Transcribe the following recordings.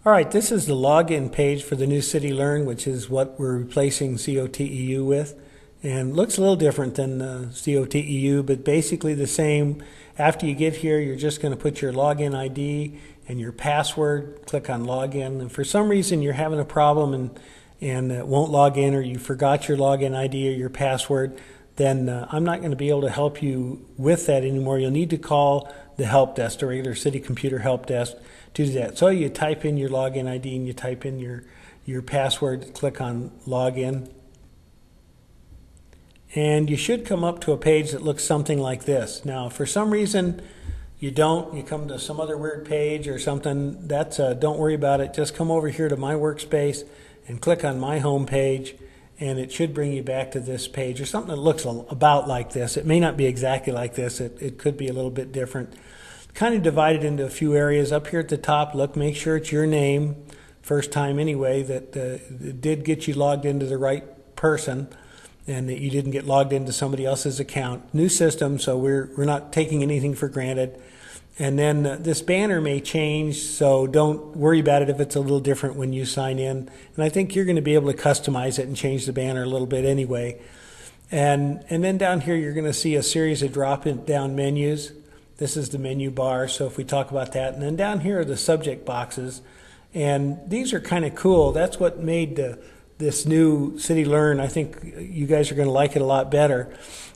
All right, this is the login page for the new CityLearn, which is what we're replacing COTEU with. And looks a little different than COTEU, but basically the same. After you get here, you're just going to put your login ID and your password, click on login. And for some reason you're having a problem and it won't log in, or you forgot your login ID or your password, then I'm not going to be able to help you with that anymore. You'll need to call the help desk, the regular City Computer help desk, to do that. So you type in your login ID and you type in your password, click on login, and you should come up to a page that looks something like this. Now, if for some reason you come to some other weird page or something, that's don't worry about it. Just come over here to my workspace and click on my home page, and it should bring you back to this page or something that looks about like this. It may not be exactly like this. It could be a little bit different. Kind of divided into a few areas. Up here at the top, look, make sure it's your name, first time anyway, that it did get you logged into the right person and that you didn't get logged into somebody else's account. New system, so we're not taking anything for granted. And then this banner may change, so don't worry about it if it's a little different when you sign in. And I think you're going to be able to customize it and change the banner a little bit anyway. And then down here you're going to see a series of drop-down menus. This is the menu bar, so if we talk about that. And then down here are the subject boxes. And these are kind of cool. That's what made this new CityLearn. I think you guys are going to like it a lot better.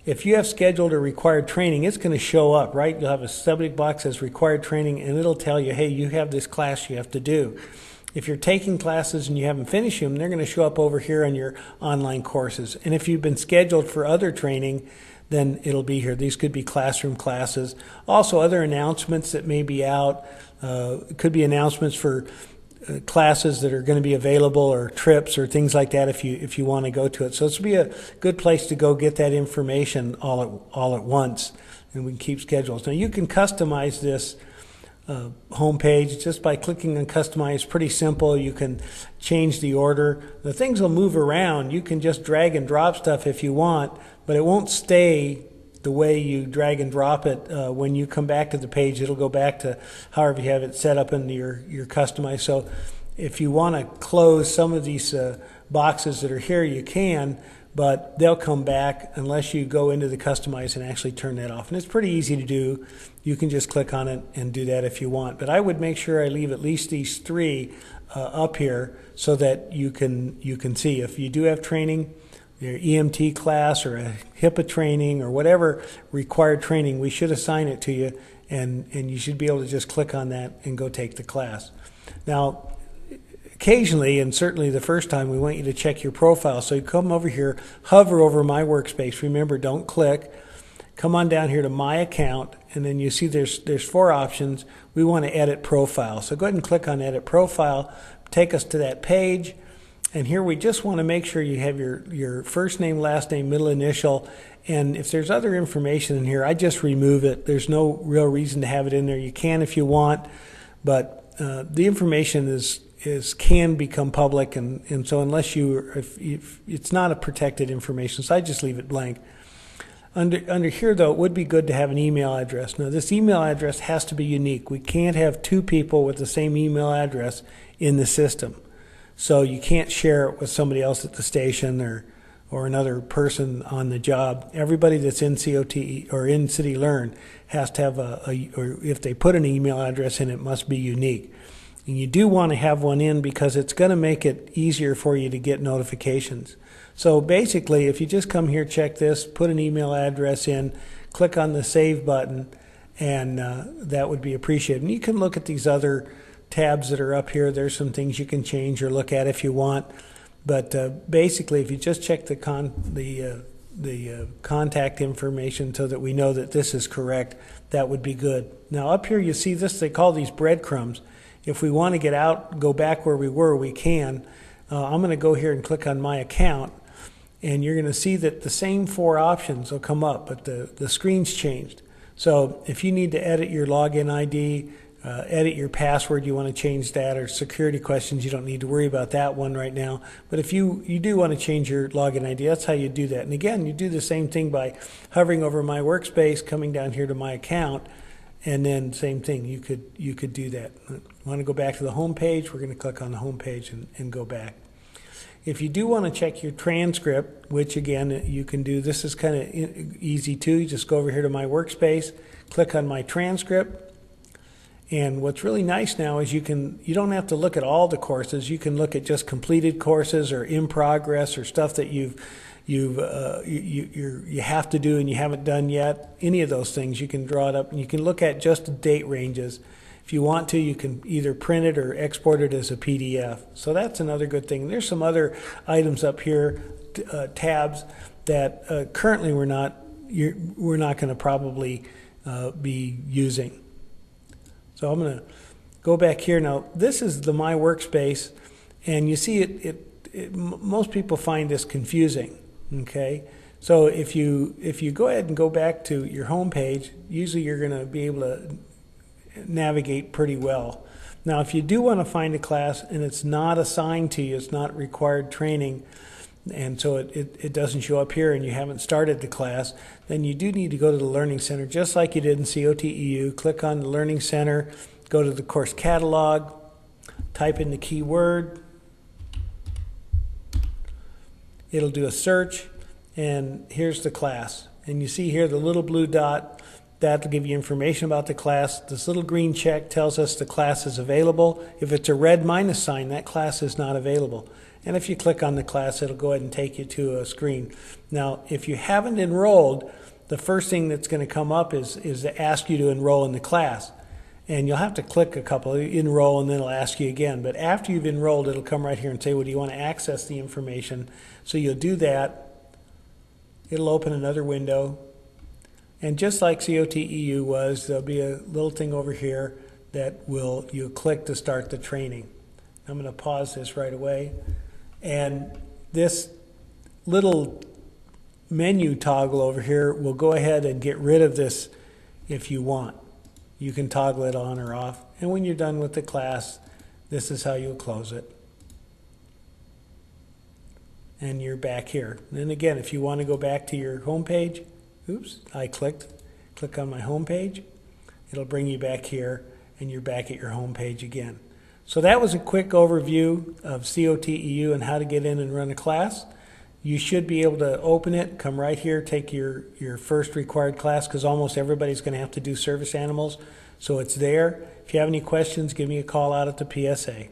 If you have scheduled or required training, it's going to show up, right? You'll have a subject box as required training, and it'll tell you, hey, you have this class you have to do. If you're taking classes and you haven't finished them, they're going to show up over here on your online courses. And if you've been scheduled for other training, then it'll be here. These could be classroom classes. Also, other announcements that may be out. It could be announcements for classes that are going to be available, or trips or things like that if you want to go to it. So this will be a good place to go get that information all at once, and we can keep schedules. Now you can customize this home page just by clicking on customize. It's pretty simple. You can change the order. The things will move around. You can just drag and drop stuff if you want, but it won't stay the way you drag and drop it. When you come back to the page, it'll go back to however you have it set up in your customized. So if you want to close some of these boxes that are here, you can, but they'll come back unless you go into the customize and actually turn that off. And it's pretty easy to do. You can just click on it and do that if you want. But I would make sure I leave at least these three up here so that you can see. If you do have training, your EMT class or a HIPAA training or whatever required training, we should assign it to you, and you should be able to just click on that and go take the class. Now, occasionally, and certainly the first time, we want you to check your profile. So you come over here, hover over my workspace. Remember, don't click. Come on down here to my account, and then you see there's four options. We want to edit profile. So go ahead and click on edit profile. Take us to that page. And here we just want to make sure you have your first name, last name, middle initial. And if there's other information in here, I just remove it. There's no real reason to have it in there. You can if you want, but the information can become public, and so unless if it's not a protected information, so I just leave it blank. Under here, though, it would be good to have an email address. Now, this email address has to be unique. We can't have two people with the same email address in the system. So you can't share it with somebody else at the station or another person on the job. Everybody that's in COTE or in CityLearn has to have or if they put an email address in, it must be unique. And you do want to have one in because it's going to make it easier for you to get notifications. So basically, if you just come here, check this, put an email address in, click on the Save button, and that would be appreciated. And you can look at these other tabs that are up here. There's some things you can change or look at if you want. But basically, if you just check the contact information so that we know that this is correct, that would be good. Now up here you see this, they call these breadcrumbs. If we want to get out, go back where we were, we can. I'm going to go here and click on my account, and you're going to see that the same four options will come up, but the screen's changed. So if you need to edit your login ID, edit your password, you want to change that, or security questions, you don't need to worry about that one right now. But if you do want to change your login ID, that's how you do that. And again, you do the same thing by hovering over my workspace, coming down here to my account, And then same thing, you could do that. Want to go back to the home page? We're going to click on the home page and go back. If you do want to check your transcript, which again you can do, this is kind of easy too. You just go over here to my workspace, click on my transcript, and what's really nice now is you don't have to look at all the courses. You can look at just completed courses or in progress or stuff that you have to do and you haven't done yet. Any of those things you can draw it up, and you can look at just date ranges. If you want to, you can either print it or export it as a PDF. So that's another good thing. There's some other items up here, tabs, that currently we're not going to probably be using. So I'm going to go back here. Now, this is the My Workspace, and you see most people find this confusing, okay? So if you go ahead and go back to your home page, usually you're going to be able to navigate pretty well. Now, if you do want to find a class and it's not assigned to you, it's not required training, and so it doesn't show up here and you haven't started the class, then you do need to go to the Learning Center, just like you did in COTEU. Click on the Learning Center, go to the course catalog, type in the keyword. It'll do a search, and here's the class. And you see here the little blue dot. That'll give you information about the class. This little green check tells us the class is available. If it's a red minus sign, that class is not available. And if you click on the class, it'll go ahead and take you to a screen. Now, if you haven't enrolled, the first thing that's going to come up is to ask you to enroll in the class. And you'll have to click a couple, enroll, and then it'll ask you again. But after you've enrolled, it'll come right here and say, well, do you want to access the information? So you'll do that. It'll open another window. And just like COTEU was, there'll be a little thing over here that you'll click to start the training. I'm going to pause this right away. And this little menu toggle over here will go ahead and get rid of this if you want. You can toggle it on or off. And when you're done with the class, this is how you'll close it. And you're back here. And then again, if you want to go back to your home page, oops, I click on my home page. It'll bring you back here, and you're back at your home page again. So that was a quick overview of COTEU and how to get in and run a class. You should be able to open it, come right here, take your first required class, because almost everybody's going to have to do service animals. So it's there. If you have any questions, give me a call out at the PSA.